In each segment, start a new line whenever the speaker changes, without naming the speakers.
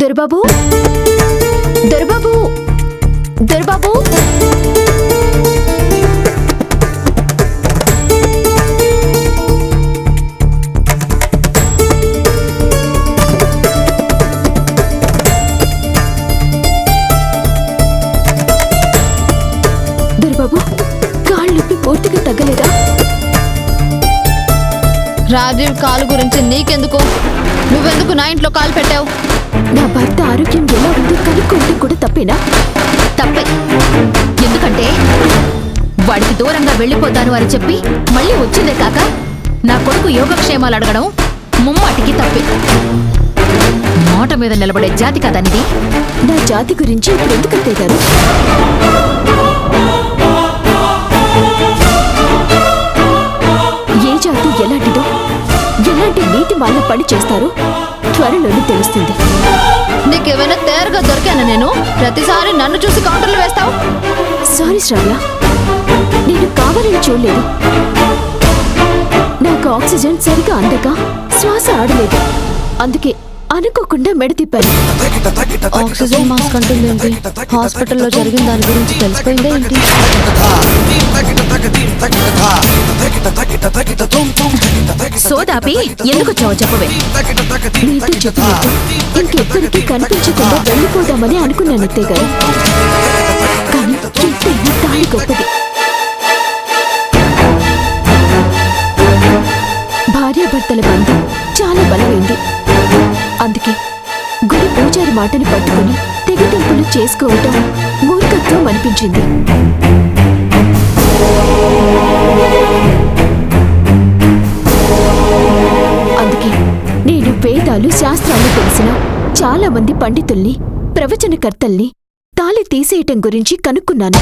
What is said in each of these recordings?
దొరబాబు దొరబాబు దొరబాబు దొరబాబు కాళ్ళు నొప్పి పూర్తిగా తగ్గలేదా?
రాజీవ్ కాలు గురించి నీకెందుకు? నువ్వెందుకు నా ఇంట్లో కాలు పెట్టావు?
నా భర్త ఆరోగ్యం ఎలా ఉందో కనుక్కుంటే కూడా తప్పేనా?
తప్పే. ఎందుకంటే వాడికి దూరంగా వెళ్ళిపోతాను అని చెప్పి మళ్ళీ వచ్చిందే కాక నా కొడుకు యోగక్షేమాలు అడగడం ముమ్మాటికి తప్పే. మాట మీద నిలబడే జాతి కదనిది.
నా జాతి గురించి ఇప్పుడు ఎందుకు తెగారు? ఏ జాతి ఎలాంటిదో, ఎలాంటి నీతి మాల పని చేస్తారో త్వరలోనే తెలుస్తుంది.
నీకేమైనా తేరగా దొరికానా? నేను ప్రతిసారి నన్ను చూసి కౌంటర్లు వేస్తావు.
సారీ శ్రావ్య, నేను కావాలని చూడలేదు. నాకు ఆక్సిజన్ సరిగా అందక శ్వాస ఆడలేదు. అందుకే అనుకోకుండా మెడ తిప్పాను.
ఆక్సిజన్ మాస్క్ అంటుందేంటి? హాస్పిటల్లో జరిగిన దాని గురించి తెలిసిపోయిందే ఏంటి?
సోదాపి ఎందుకు వచ్చావో చెప్పవే. నీతో చెప్పలేదు, ఇంకెప్పటికీ కనిపించకుండా వెళ్ళిపోదామని అనుకున్నాను అత్తయ్య గారు. కానీ ఎంతైనా తాళి గొప్పది. భార్యాభర్తల బంధం చాలా బలమైంది. అందుకే గుడి పూజారి మాటను పట్టుకుని తెగతింపులు చేసుకోవటం మూర్ఖత్వం అనిపించింది. అందుకే నేను వేదాలు శాస్త్రాలు తెలిసిన చాలా మంది పండితుల్ని, ప్రవచనకర్తల్ని తాళి తీసేయటం గురించి కనుక్కున్నాను.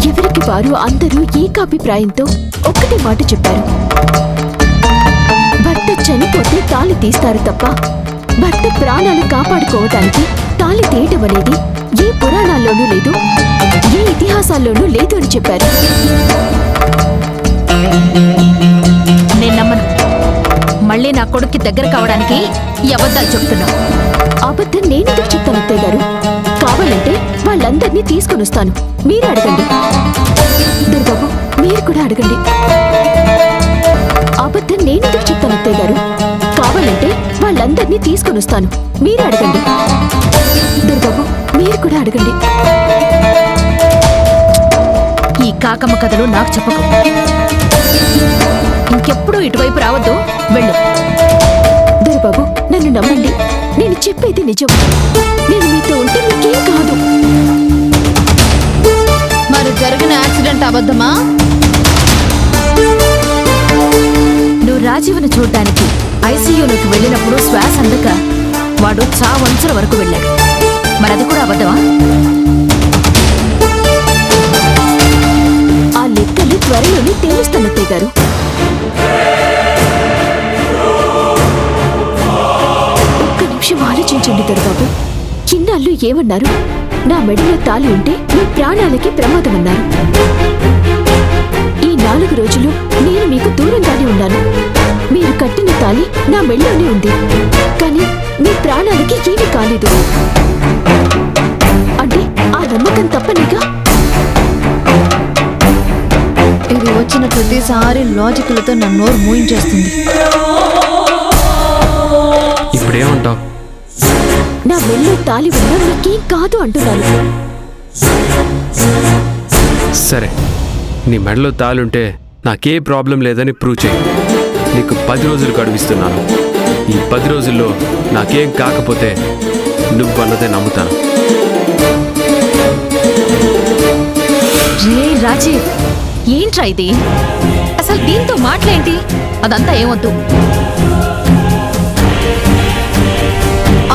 ఎవరికి వారు అందరూ ఏకాభిప్రాయంతో ఒక్కటి మాట చెప్పారు. భర్త చనిపోతే తాళి తీస్తారు తప్ప భర్త ప్రాణాలు కాపాడుకోవటానికి తాళి తీయటం అనేది ఏ పురాణాల్లోనూ లేదు, ఏ ఇతిహాసాల్లోనూ లేదు అని చెప్పారు.
నేను నమ్మను. మళ్ళీ నా కొడుక్కి దగ్గర కావడానికి ఈ అబద్ధాలు చెప్తున్నావు.
అబద్ధం నేనెందుకు చెప్తాను అత్తయ్య గారు? కావాలంటే వాళ్ళందరినీ తీసుకొని వస్తాను, మీరే అడగండి. దొరబాబు, మీరు కూడా అడగండి. అబద్ధం నేనెందుకు చెప్తాను అత్తయ్య గారు? కావాలంటే వాళ్ళందరినీ తీసుకొని వస్తాను, మీరే అడగండి. దొరబాబు, మీరు కూడా అడగండి.
ఈ కాకమ్మ కథలు నాకు చెప్పకు. ఇంకెప్పుడు ఇటువైపు రావద్దు, వెళ్ళు.
దొరబాబు, నన్ను నమ్మండి, నేను చెప్పేది నిజం. నేను మీతో ఉంటే మీకేం కాదు.
మరి జరిగిన యాక్సిడెంట్ అబద్ధమా? నువ్వు రాజీవ్ని చూడ్డానికి ఐసీయూలోకి వెళ్ళినప్పుడు శ్వాస అందక వాడు చావంచుల వరకు వెళ్ళాడు. మరి అది కూడా అబద్ధమా?
ఆ లెక్కలు త్వరలోనే తేలుస్తాను అత్తయ్య గారు. ఒక్క నిమిషం ఆలోచించండి దొరబాబు. ఇన్నాళ్ళు ఏమన్నారు? నా మెడలో తాళి ఉంటే మీ ప్రాణాలకి ప్రమాదమన్నారు. ఈ 4 రోజులు నేను మీకు దూరంగానే ఉన్నాను. మీరు కట్టిన తాళి నా మెడలోనే ఉంది, కానీ మీ ప్రాణాలకి ఏమీ కాలేదు. అంటే ఆ నమ్మకం తప్పనిగా?
ఇది వచ్చిన ప్రతిసారి లాజిక్లతో నా నోరు మూయించేస్తుంది.
ఇప్పుడేమంటావు?
నా మెడలో తాళి ఉన్నా మీకేం కాదు అంటున్నాను.
సరే, నీ మెడలో తాలుంటే నాకే ప్రాబ్లం లేదని ప్రూవ్ చేయి. నీకు 10 రోజులు గడువిస్తున్నాను. ఈ 10 రోజుల్లో నాకేం కాకపోతే నువ్వు అన్నదే నమ్ముతాను.
రే రాజీవ్, ఏంట్రా ఇది? అసలు దీంతో మాటలేంటి? అదంతా ఏమొద్దు.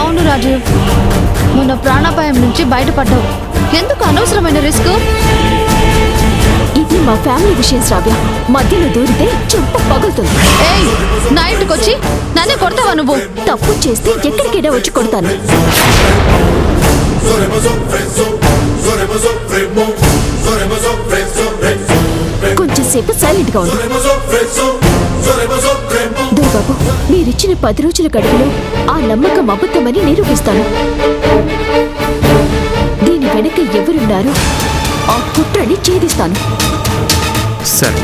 అవును రాజీవ్, మొన్న ప్రాణాపాయం నుంచి బయటపడ్డావు. ఎందుకు అనవసరమైన రిస్క్?
ఇది మా ఫ్యామిలీ విషయం శ్రావ్య. మధ్యలో దూరితే చెంప పగులుతుంది.
ఏయ్, నా ఇంటికొచ్చి నన్నే కొడతావా నువ్వు?
తప్పు చేస్తే ఎక్కడికైనా వచ్చి కొడతాను. కొంచెం సేపు సైలెంట్ గా ఉండు. బాబు, మీరిచ్చిన 10 రోజుల గడువులో ఆ నమ్మకం అబద్ధమని నిరూపిస్తాను. దీని వెనక ఎవరున్నారో ఆ కుట్రని ఛేదిస్తాను.
సరే.